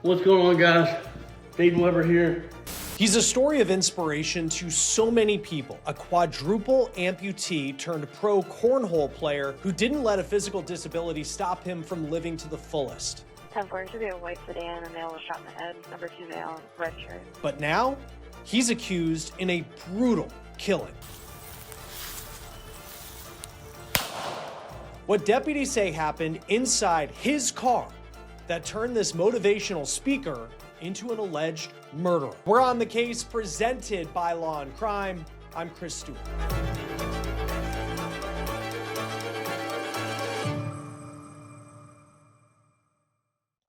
What's going on, guys? Dayton Webber here. He's a story of inspiration to so many people. A quadruple amputee turned pro cornhole player who didn't let a physical disability stop him from living to the fullest. 10-4 should be a white sedan, a male was shot in the head, number 2 male, red shirt. But now, he's accused in a brutal killing. What deputies say happened inside his car that turned this motivational speaker into an alleged murderer. We're on the case presented by Law&Crime. I'm Chris Stewart.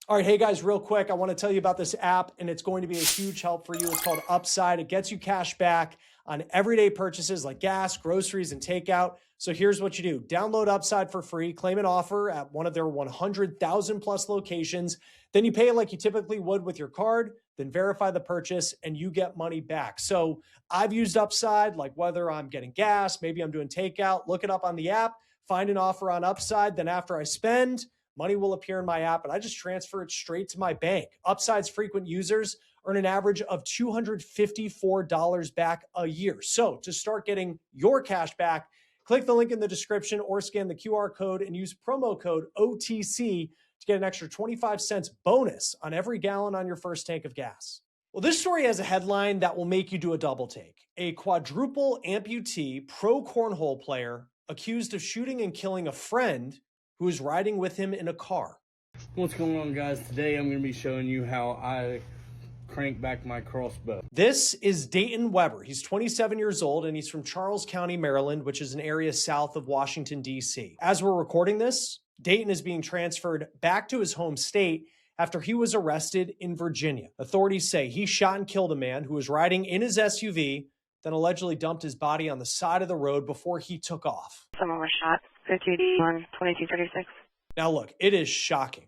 All right, hey guys, real quick, I want to tell you about this app, and it's going to be a huge help for you. It's called Upside. It gets you cash back on everyday purchases like gas, groceries, and takeout. So here's what you do. Download Upside for free, claim an offer at one of their 100,000 plus locations. Then you pay it like you typically would with your card, then verify the purchase, and you get money back. So I've used Upside, like whether I'm getting gas, maybe I'm doing takeout, look it up on the app, find an offer on Upside. Then after I spend, money will appear in my app, and I just transfer it straight to my bank. Upside's frequent users earn an average of $254 back a year. So to start getting your cash back, click the link in the description or scan the QR code and use promo code OTC to get an extra 25 cents bonus on every gallon on your first tank of gas. Well, this story has a headline that will make you do a double take. A quadruple amputee pro cornhole player accused of shooting and killing a friend who was riding with him in a car. What's going on, guys? Today I'm going to be showing you how I crank back my crossbow. This is Dayton Webber. He's 27 years old and he's from Charles County, Maryland, which is an area south of Washington, D.C. As we're recording this, Dayton is being transferred back to his home state after he was arrested in Virginia. Authorities say he shot and killed a man who was riding in his SUV, then allegedly dumped his body on the side of the road before he took off. Someone was shot, 52-2236. Now look, it is shocking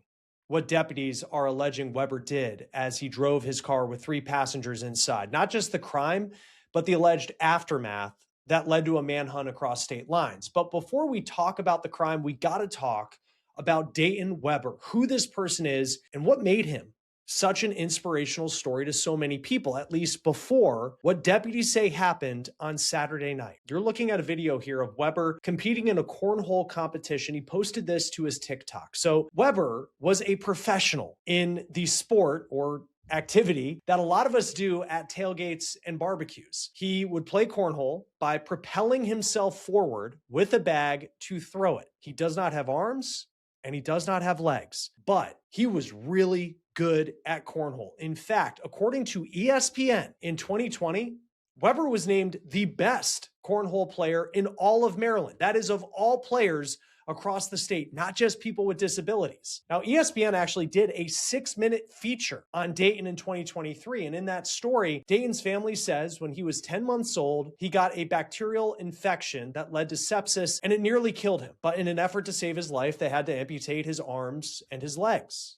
what deputies are alleging Webber did as he drove his car with 3 passengers inside. Not just the crime, but the alleged aftermath that led to a manhunt across state lines. But before we talk about the crime, we got to talk about Dayton Webber, who this person is and what made him such an inspirational story to so many people, at least before what deputies say happened on Saturday night. You're looking at a video here of Webber competing in a cornhole competition. He posted this to his TikTok. So Webber was a professional in the sport or activity that a lot of us do at tailgates and barbecues. He would play cornhole by propelling himself forward with a bag to throw it. He does not have arms and he does not have legs, but he was really good at cornhole. In fact, according to ESPN in 2020, Webber was named the best cornhole player in all of Maryland. That is of all players across the state, not just people with disabilities. Now, ESPN actually did a 6-minute feature on Dayton in 2023. And in that story, Dayton's family says when he was 10 months old, he got a bacterial infection that led to sepsis and it nearly killed him. But in an effort to save his life, they had to amputate his arms and his legs.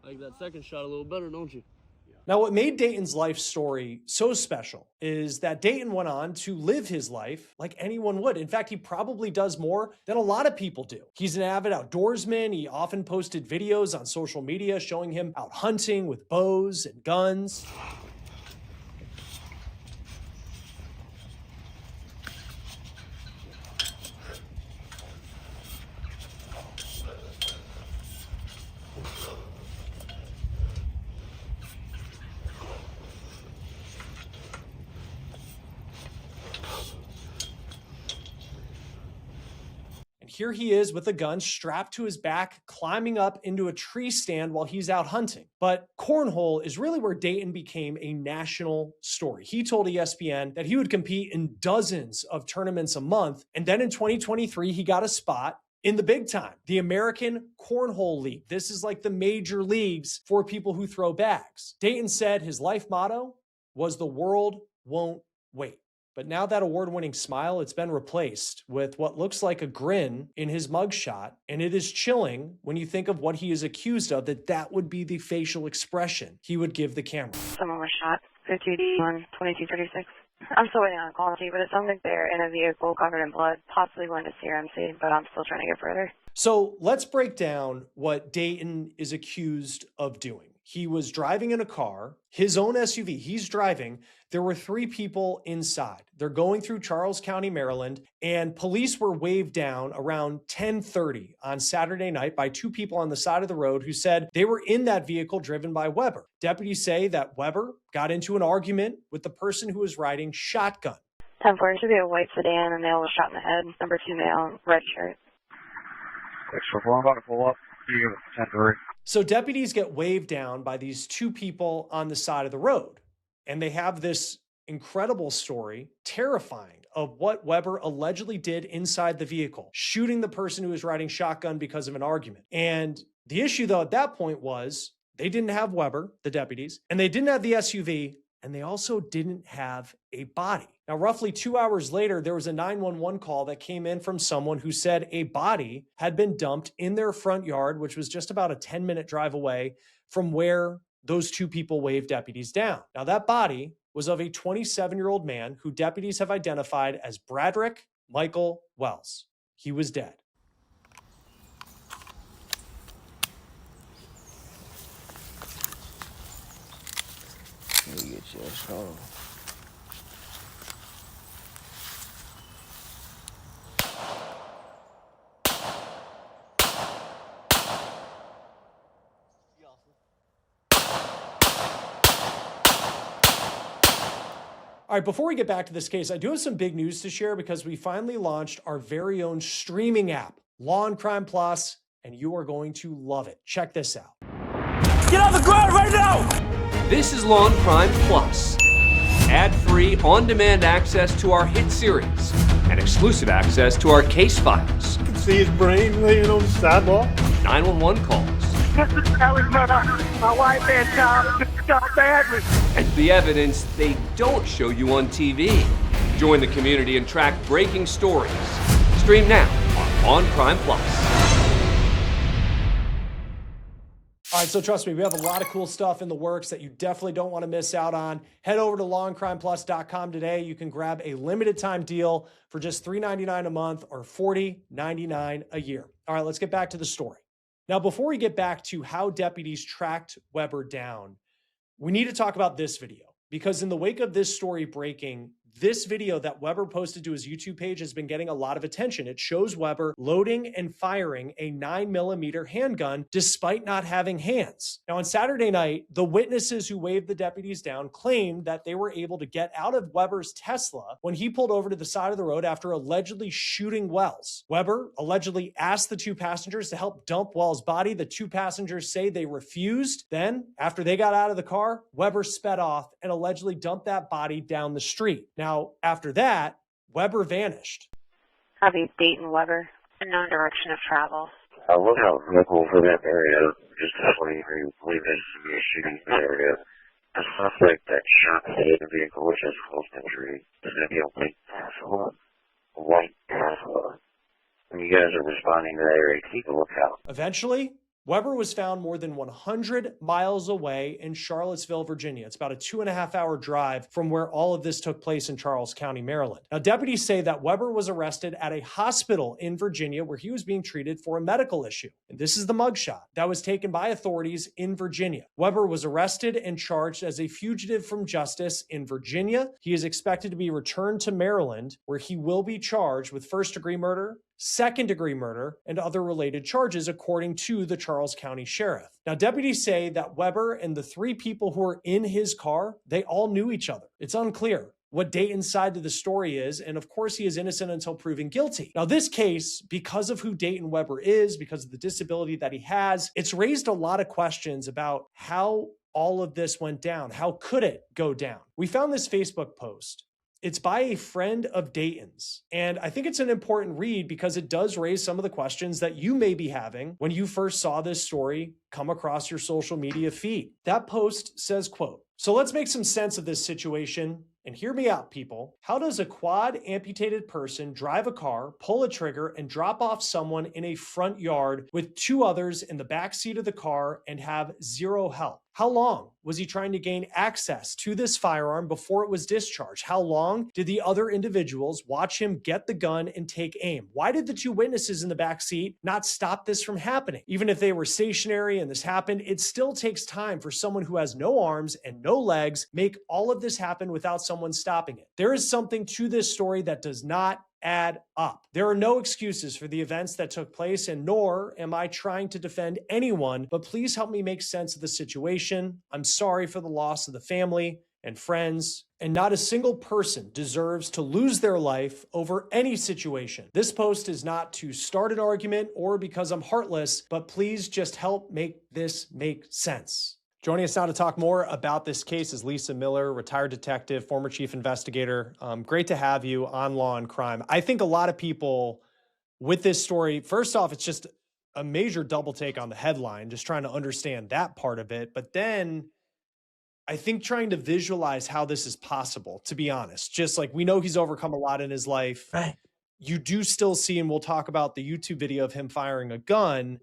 Like that second shot a little better, don't you? Now, what made Dayton's life story so special is that Dayton went on to live his life like anyone would. In fact, he probably does more than a lot of people do. He's an avid outdoorsman. He often posted videos on social media showing him out hunting with bows and guns. Here he is with a gun strapped to his back, climbing up into a tree stand while he's out hunting. But cornhole is really where Dayton became a national story. He told ESPN that he would compete in dozens of tournaments a month. And then in 2023, he got a spot in the big time, the American Cornhole League. This is like the major leagues for people who throw bags. Dayton said his life motto was "The world won't wait." But now that award-winning smile, it's been replaced with what looks like a grin in his mugshot. And it is chilling when you think of what he is accused of, that would be the facial expression he would give the camera. Someone was shot, 52-2236. I'm still waiting on a call, but it sounds like they're in a vehicle covered in blood, possibly going to CRMC, but I'm still trying to get further. So let's break down what Dayton is accused of doing. He was driving in a car, his own SUV. He's driving. There were 3 people inside. They're going through Charles County, Maryland, and police were waved down around 10:30 on Saturday night by 2 people on the side of the road who said they were in that vehicle driven by Webber. Deputies say that Webber got into an argument with the person who was riding shotgun. 10-4, should be a white sedan, a male was shot in the head, number 2 male, red shirt. I'm about to pull up. 10-3. So deputies get waved down by these 2 people on the side of the road. And they have this incredible story, terrifying, of what Webber allegedly did inside the vehicle, shooting the person who was riding shotgun because of an argument. And the issue, though, at that point was they didn't have Webber, the deputies, and they didn't have the SUV, and they also didn't have a body. Now, roughly 2 hours later, there was a 911 call that came in from someone who said a body had been dumped in their front yard, which was just about a 10-minute drive away from where those 2 people waved deputies down. Now, that body was of a 27-year-old man who deputies have identified as Bradrick Michael Wells. He was dead. Let me get you a song. All right, before we get back to this case, I do have some big news to share because we finally launched our very own streaming app, Law&Crime Plus, and you are going to love it. Check this out. Get on the ground right now! This is Law&Crime Plus. Ad-free, on-demand access to our hit series and exclusive access to our case files. You can see his brain laying on the sidewalk. 911 calls. My wife and child got badly. And the evidence they don't show you on TV. Join the community and track breaking stories. Stream now on Crime Plus. All right, so trust me, we have a lot of cool stuff in the works that you definitely don't want to miss out on. Head over to lawandcrimeplus.com today. You can grab a limited time deal for just $3.99 a month or $40.99 a year. All right, let's get back to the story. Now, before we get back to how deputies tracked Webber down, we need to talk about this video because in the wake of this story breaking, this video that Webber posted to his YouTube page has been getting a lot of attention. It shows Webber loading and firing a 9mm handgun despite not having hands. Now, on Saturday night, the witnesses who waved the deputies down claimed that they were able to get out of Webber's Tesla when he pulled over to the side of the road after allegedly shooting Wells. Webber allegedly asked the 2 passengers to help dump Wells' body. The 2 passengers say they refused. Then, after they got out of the car, Webber sped off and allegedly dumped that body down the street. Now, after that, Webber vanished. Copy, Dayton Webber, no direction of travel. Look out local for that area. Just definitely believe this to be a shooting area. A suspect that shot the head of the vehicle, which has close injury, is going to be a white Tesla. A white Tesla. When you guys are responding to that area, keep a lookout. Eventually, Webber was found more than 100 miles away in Charlottesville, Virginia. It's about a 2.5-hour drive from where all of this took place in Charles County, Maryland. Now, deputies say that Webber was arrested at a hospital in Virginia where he was being treated for a medical issue. And this is the mugshot that was taken by authorities in Virginia. Webber was arrested and charged as a fugitive from justice in Virginia. He is expected to be returned to Maryland, where he will be charged with first-degree murder, second-degree murder, and other related charges, according to the Charles County Sheriff. Now, deputies say that Webber and the 3 people who were in his car, they all knew each other. It's unclear what Dayton's side to the story is, and of course, he is innocent until proven guilty. Now, this case, because of who Dayton Webber is, because of the disability that he has, it's raised a lot of questions about how all of this went down. How could it go down? We found this Facebook post. It's by a friend of Dayton's. And I think it's an important read because it does raise some of the questions that you may be having when you first saw this story come across your social media feed. That post says, quote, "So let's make some sense of this situation. And hear me out, people. How does a quad amputated person drive a car, pull a trigger, and drop off someone in a front yard with 2 others in the back seat of the car and have 0 help? How long was he trying to gain access to this firearm before it was discharged? How long did the other individuals watch him get the gun and take aim? Why did the two witnesses in the back seat not stop this from happening? Even if they were stationary and this happened, it still takes time for someone who has no arms and no legs make all of this happen without someone stopping it. There is something to this story that does not add up. There are no excuses for the events that took place, and nor am I trying to defend anyone, but please help me make sense of the situation. I'm sorry for the loss of the family and friends, and not a single person deserves to lose their life over any situation. This post is not to start an argument or because I'm heartless, but please just help make this make sense. Joining us now to talk more about this case is Lisa Miller, retired detective, former chief investigator. Great to have you on Law and Crime. I think a lot of people with this story, first off, it's just a major double take on the headline, just trying to understand that part of it. But then I think trying to visualize how this is possible, to be honest, just like we know he's overcome a lot in his life. Right. You do still see, and we'll talk about the YouTube video of him firing a gun.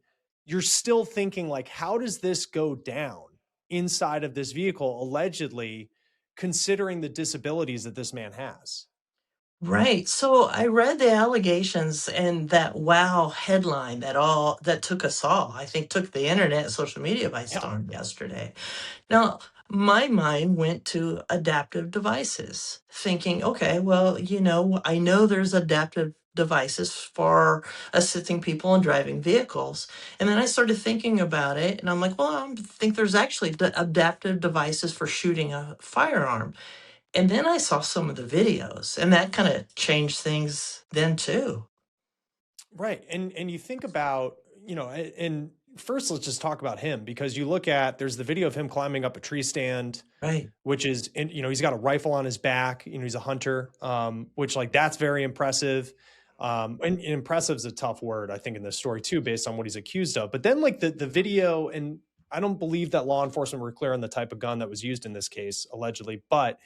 You're still thinking like, how does this go down inside of this vehicle, allegedly, considering the disabilities that this man has? Right. So I read the allegations and that wow headline that took us all, I think took the internet, social media by storm yesterday. Now, my mind went to adaptive devices, thinking, okay, well, I know there's adaptive devices for assisting people in driving vehicles. And then I started thinking about it, and I'm like, well, I think there's actually adaptive devices for shooting a firearm. And then I saw some of the videos, and that kind of changed things then too. Right. And you think about, and first let's just talk about him, because you look at, there's the video of him climbing up a tree stand, Right. which is, he's got a rifle on his back, he's a hunter, which like, that's very impressive. And impressive is a tough word, I think, in this story too, based on what he's accused of. But then like the video, and I don't believe that law enforcement were clear on the type of gun that was used in this case, allegedly, but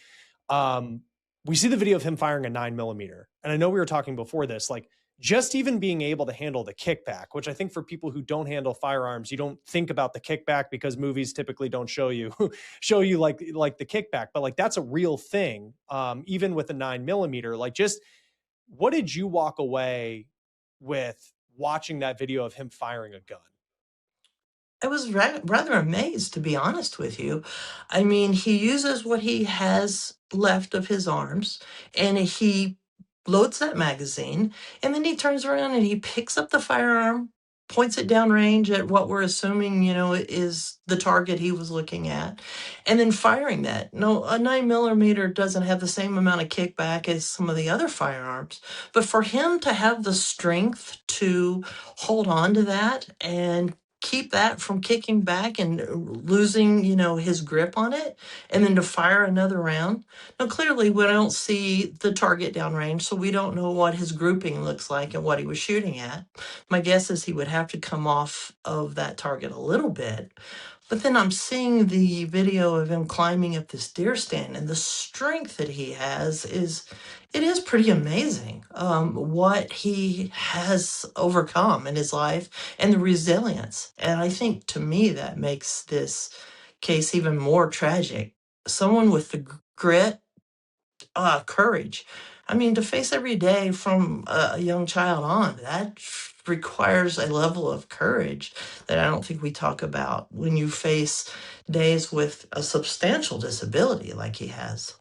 we see the video of him firing a 9mm. And I know we were talking before this, like just even being able to handle the kickback, which I think for people who don't handle firearms, you don't think about the kickback because movies typically don't show you like the kickback, but like that's a real thing. Even with a 9mm, like just what did you walk away with watching that video of him firing a gun? I was rather amazed, to be honest with you. I mean, he uses what he has left of his arms, and he loads that magazine, and then he turns around and he picks up the firearm, points it downrange at what we're assuming, is the target he was looking at, and then firing that. No, a 9mm doesn't have the same amount of kickback as some of the other firearms, but for him to have the strength to hold on to that and keep that from kicking back and losing, his grip on it, and then to fire another round. Now, clearly, we don't see the target downrange, so we don't know what his grouping looks like and what he was shooting at. My guess is he would have to come off of that target a little bit. But then I'm seeing the video of him climbing up this deer stand, and the strength that he has is pretty amazing. What he has overcome in his life and the resilience. And I think to me that makes this case even more tragic. Someone with the grit, courage. I mean, to face every day from a young child on, that requires a level of courage that I don't think we talk about when you face days with a substantial disability like he has.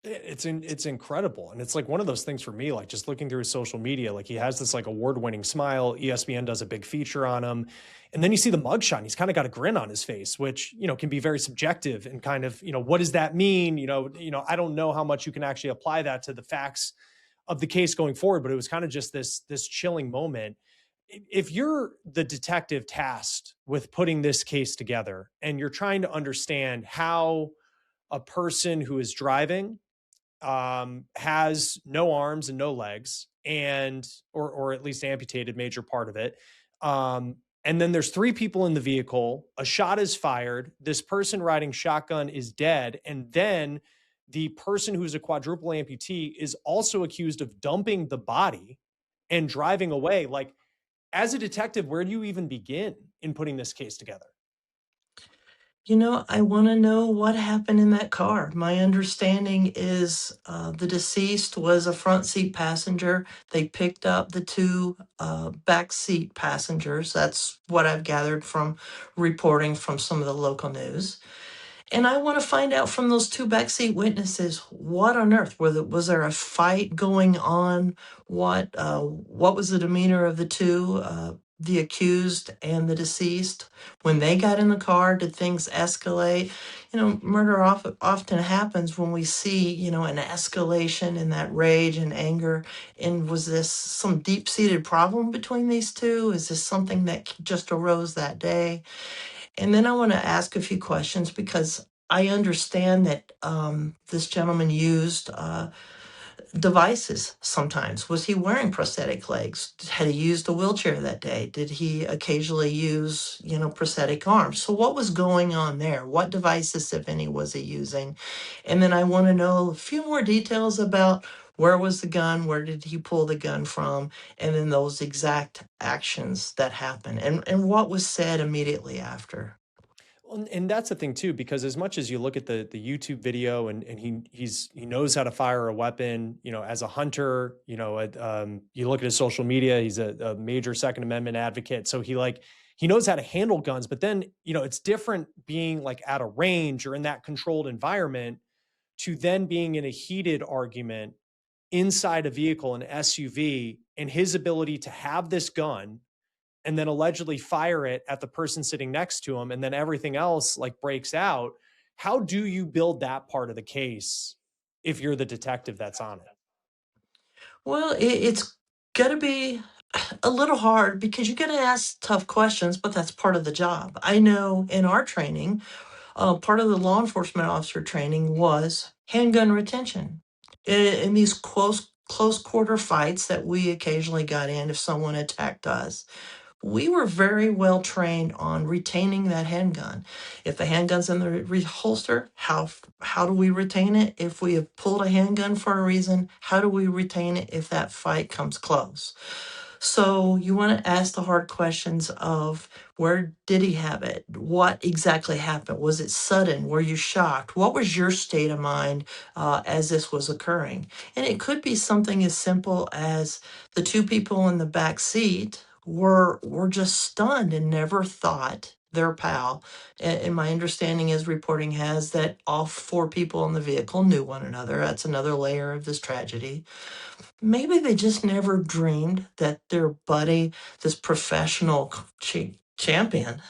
It's incredible. And it's like one of those things for me, like just looking through his social media, like he has this like award-winning smile. ESPN does a big feature on him. And then you see the mugshot, and he's kind of got a grin on his face, which, can be very subjective and kind of, what does that mean? I don't know how much you can actually apply that to the facts of the case going forward, but it was kind of just this chilling moment. If you're the detective tasked with putting this case together and you're trying to understand how a person who is driving has no arms and no legs, and or at least amputated major part of it. And then there's 3 people in the vehicle, a shot is fired, this person riding shotgun is dead, and then the person who's a quadruple amputee is also accused of dumping the body and driving away. Like, as a detective, where do you even begin in putting this case together? I want to know what happened in that car. My understanding is the deceased was a front seat passenger. They picked up the two back seat passengers. That's what I've gathered from reporting from some of the local news. And I want to find out from those two backseat witnesses what on earth was there a fight going on? What was the demeanor of the two, the accused and the deceased, when they got in the car? Did things escalate? Murder often happens when we see an escalation in that rage and anger. And was this some deep seated problem between these two? Is this something that just arose that day? And then I want to ask a few questions because I understand that this gentleman used devices sometimes. Was he wearing prosthetic legs? Had he used a wheelchair that day? Did he occasionally use, prosthetic arms? So what was going on there? What devices, if any, was he using? And then I want to know a few more details about where was the gun? Where did he pull the gun from? And then those exact actions that happened and what was said immediately after. And that's the thing too, because as much as you look at the YouTube video and he knows how to fire a weapon, as a hunter, you look at his social media, he's a major Second Amendment advocate. So he knows how to handle guns, but then, it's different being like at a range or in that controlled environment to then being in a heated argument inside a vehicle, an SUV, and his ability to have this gun and then allegedly fire it at the person sitting next to him, and then everything else breaks out. How do you build that part of the case if you're the detective that's on it? Well, it's going to be a little hard because you got to ask tough questions, but that's part of the job. I know in our training, part of the law enforcement officer training was handgun retention. In these close quarter fights that we occasionally got in if someone attacked us, we were very well trained on retaining that handgun. If the handgun's in the holster, how do we retain it? If we have pulled a handgun for a reason, how do we retain it if that fight comes close? So you want to ask the hard questions of where did he have it? What exactly happened? Was it sudden? Were you shocked? What was your state of mind as this was occurring? And it could be something as simple as the two people in the back seat were just stunned and never thought their pal. And my understanding is reporting has that all four people in the vehicle knew one another. That's another layer of this tragedy. Maybe they just never dreamed that their buddy, this professional champion,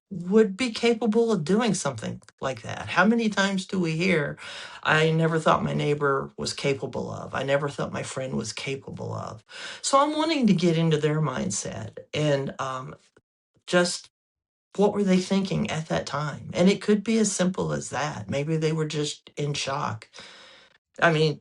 would be capable of doing something like that. How many times do we hear, I never thought my neighbor was capable of, I never thought my friend was capable of. So I'm wanting to get into their mindset and just what were they thinking at that time? And it could be as simple as that. Maybe they were just in shock. I mean,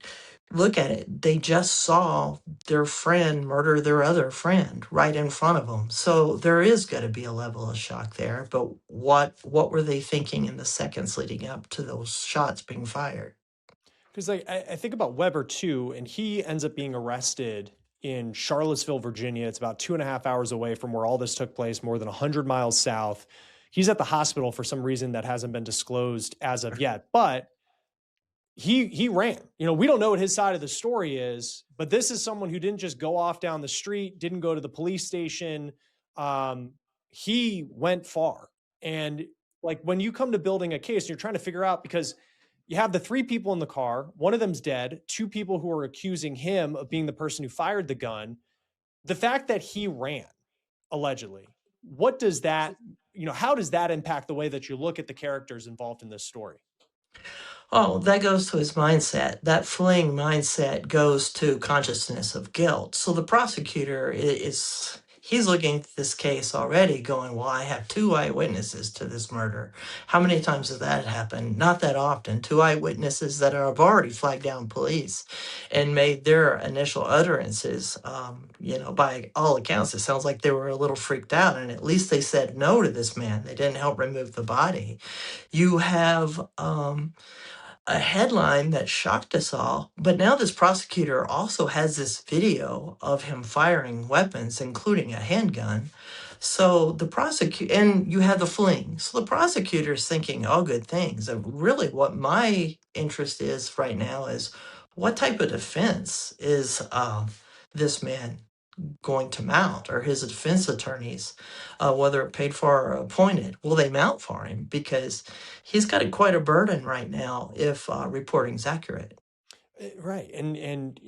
look at it. They just saw their friend murder their other friend right in front of them. So there is going to be a level of shock there. But what were they thinking in the seconds leading up to those shots being fired? Because I think about Webber too, and he ends up being arrested in Charlottesville, Virginia. It's about 2.5 hours away from where all this took place, more than 100 miles south. He's at the hospital for some reason that hasn't been disclosed as of yet, but he ran. We don't know what his side of the story is, but this is someone who didn't just go off down the street, didn't go to the police station. He went far. And when you come to building a case, you're trying to figure out, because you have the three people in the car, one of them's dead, two people who are accusing him of being the person who fired the gun. The fact that he ran, allegedly, what does that, how does that impact the way that you look at the characters involved in this story? Oh, that goes to his mindset. That fleeing mindset goes to consciousness of guilt. So the prosecutor he's looking at this case already going, well, I have two eyewitnesses to this murder. How many times has that happened? Not that often. Two eyewitnesses that have already flagged down police and made their initial utterances. By all accounts, it sounds like they were a little freaked out, and at least they said no to this man. They didn't help remove the body. You have a headline that shocked us all, but now this prosecutor also has this video of him firing weapons, including a handgun. So the prosecutor, and you have the fleeing. So the prosecutor's thinking all good things. And really, what my interest is right now is what type of defense is this man going to mount, or his defense attorneys, whether paid for or appointed, will they mount for him? Because he's got quite a burden right now if reporting's accurate. Right. And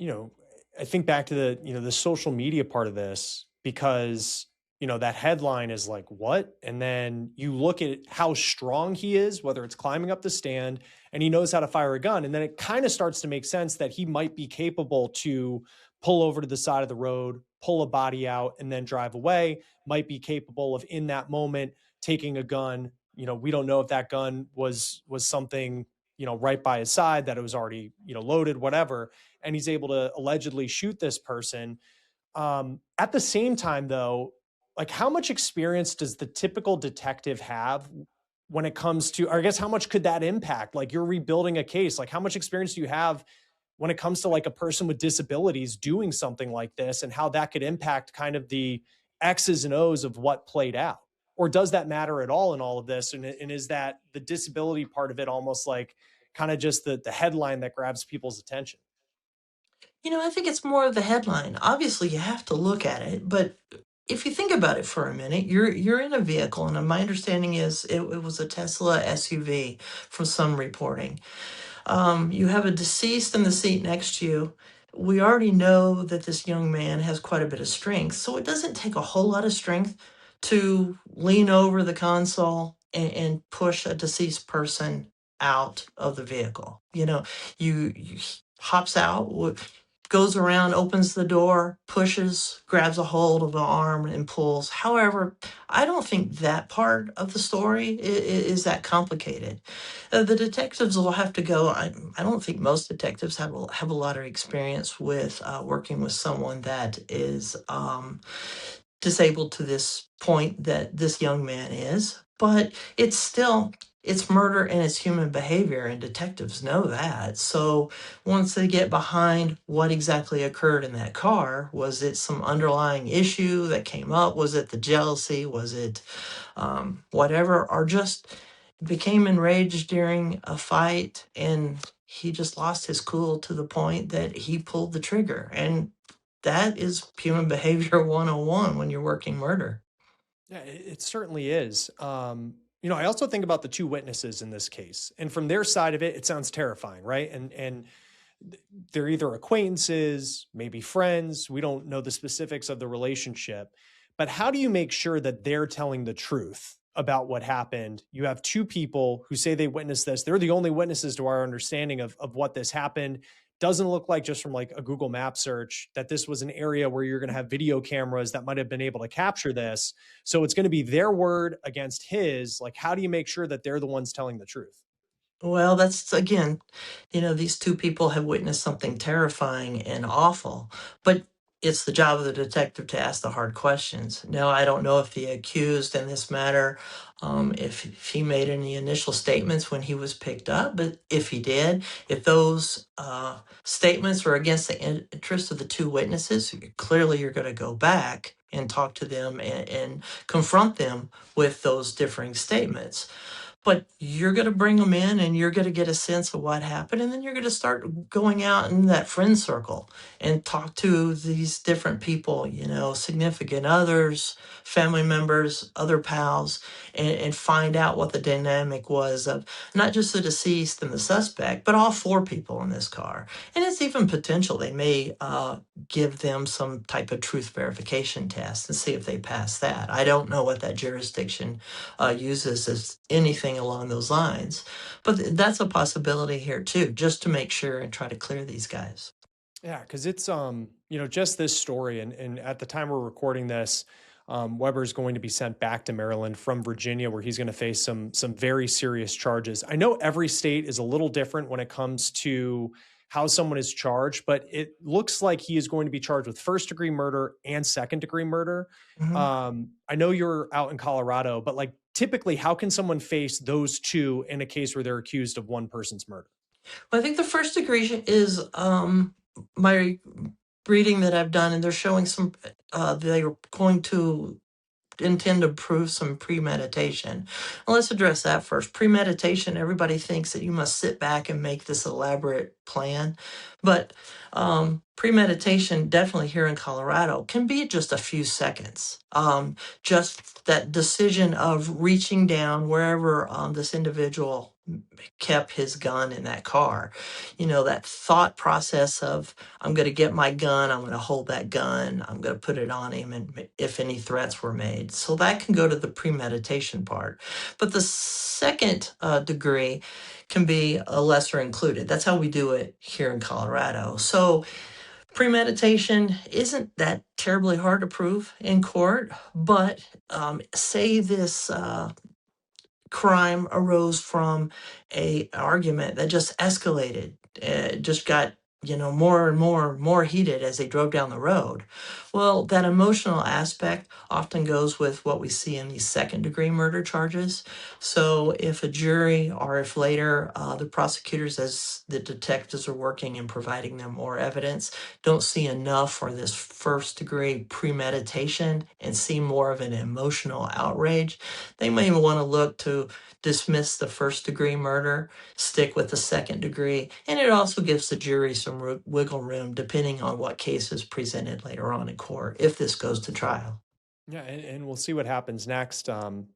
I think back to the social media part of this, because that headline is like, what? And then you look at how strong he is, whether it's climbing up the stand, and he knows how to fire a gun. And then it kind of starts to make sense that he might be capable to pull over to the side of the road, pull a body out, and then drive away, might be capable of, in that moment, taking a gun. We don't know if that gun was something, right by his side, that it was already, loaded, whatever. And he's able to allegedly shoot this person. At the same time, though, like, how much experience does the typical detective have when it comes to, or I guess, how much could that impact? Like, you're rebuilding a case. Like, how much experience do you have when it comes to like a person with disabilities doing something like this, and how that could impact kind of the X's and O's of what played out? Or does that matter at all in all of this? And is that the disability part of it almost like kind of just the headline that grabs people's attention? I think it's more of the headline. Obviously, you have to look at it, but if you think about it for a minute, you're in a vehicle, and my understanding is it was a Tesla SUV from some reporting. You have a deceased in the seat next to you. We already know that this young man has quite a bit of strength, so it doesn't take a whole lot of strength to lean over the console and push a deceased person out of the vehicle. You hops out, goes around, opens the door, pushes, grabs a hold of the arm and pulls. However, I don't think that part of the story is that complicated. The detectives will have to go. I don't think most detectives have a lot of experience with working with someone that is disabled to this point that this young man is, but it's murder and it's human behavior, and detectives know that. So once they get behind what exactly occurred in that car, was it some underlying issue that came up? Was it the jealousy? Was it whatever? Or just became enraged during a fight and he just lost his cool to the point that he pulled the trigger? And that is human behavior 101 when you're working murder. Yeah, it certainly is. I also think about the two witnesses in this case, and from their side of it, it sounds terrifying, right? And they're either acquaintances, maybe friends. We don't know the specifics of the relationship, but how do you make sure that they're telling the truth about what happened? You have two people who say they witnessed this. They're the only witnesses to our understanding of what this happened. Doesn't look like, just from like a Google map search, that this was an area where you're going to have video cameras that might have been able to capture this. So it's going to be their word against his. Like, how do you make sure that they're the ones telling the truth? Well, that's again, these two people have witnessed something terrifying and awful, but it's the job of the detective to ask the hard questions. Now, I don't know if the accused in this matter, if he made any initial statements when he was picked up, but if he did, if those statements were against the interest of the two witnesses, clearly you're going to go back and talk to them and confront them with those differing statements. But you're going to bring them in and you're going to get a sense of what happened. And then you're going to start going out in that friend circle and talk to these different people, significant others, family members, other pals, and find out what the dynamic was of not just the deceased and the suspect, but all four people in this car. And it's even potential they may give them some type of truth verification test and see if they pass that. I don't know what that jurisdiction uses as anything along those lines, but that's a possibility here too, just to make sure and try to clear these guys. Yeah, because it's just this story, and at the time we're recording this, Webber is going to be sent back to Maryland from Virginia, where he's going to face some very serious charges. I know every state is a little different when it comes to how someone is charged, but it looks like he is going to be charged with first-degree murder and second-degree murder. Mm-hmm. I know you're out in Colorado, but like, typically, how can someone face those two in a case where they're accused of one person's murder? Well, I think the first degree is my reading that I've done, and they're showing some. They're going to intend to prove some premeditation. Well, let's address that first. Premeditation, everybody thinks that you must sit back and make this elaborate plan, but premeditation, definitely here in Colorado, can be just a few seconds. Just that decision of reaching down wherever this individual kept his gun in that car. That thought process of, I'm going to get my gun, I'm going to hold that gun, I'm going to put it on him, and if any threats were made. So that can go to the premeditation part. But the second degree can be a lesser included. That's how we do it here in Colorado. So premeditation isn't that terribly hard to prove in court, but say this crime arose from an argument that just escalated. It just got more and more heated as they drove down the road. Well, that emotional aspect often goes with what we see in these second-degree murder charges. So if a jury, or if later the prosecutors, as the detectives are working and providing them more evidence, don't see enough for this first-degree premeditation and see more of an emotional outrage, they may want to look to dismiss the first-degree murder, stick with the second degree, and it also gives the jury some wiggle room depending on what case is presented later on in court, if this goes to trial. Yeah, and we'll see what happens next.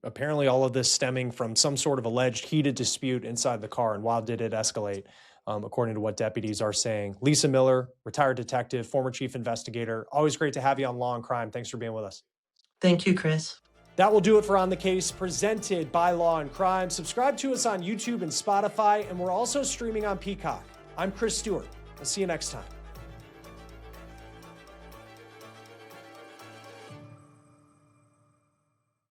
Apparently all of this stemming from some sort of alleged heated dispute inside the car, and wow, did it escalate, according to what deputies are saying. Lisa Miller, retired detective, former chief investigator. Always great to have you on Law and Crime. Thanks for being with us. Thank you, Chris. That will do it for On the Case, presented by Law and Crime. Subscribe to us on YouTube and Spotify, and we're also streaming on Peacock. I'm Chris Stewart. I'll see you next time.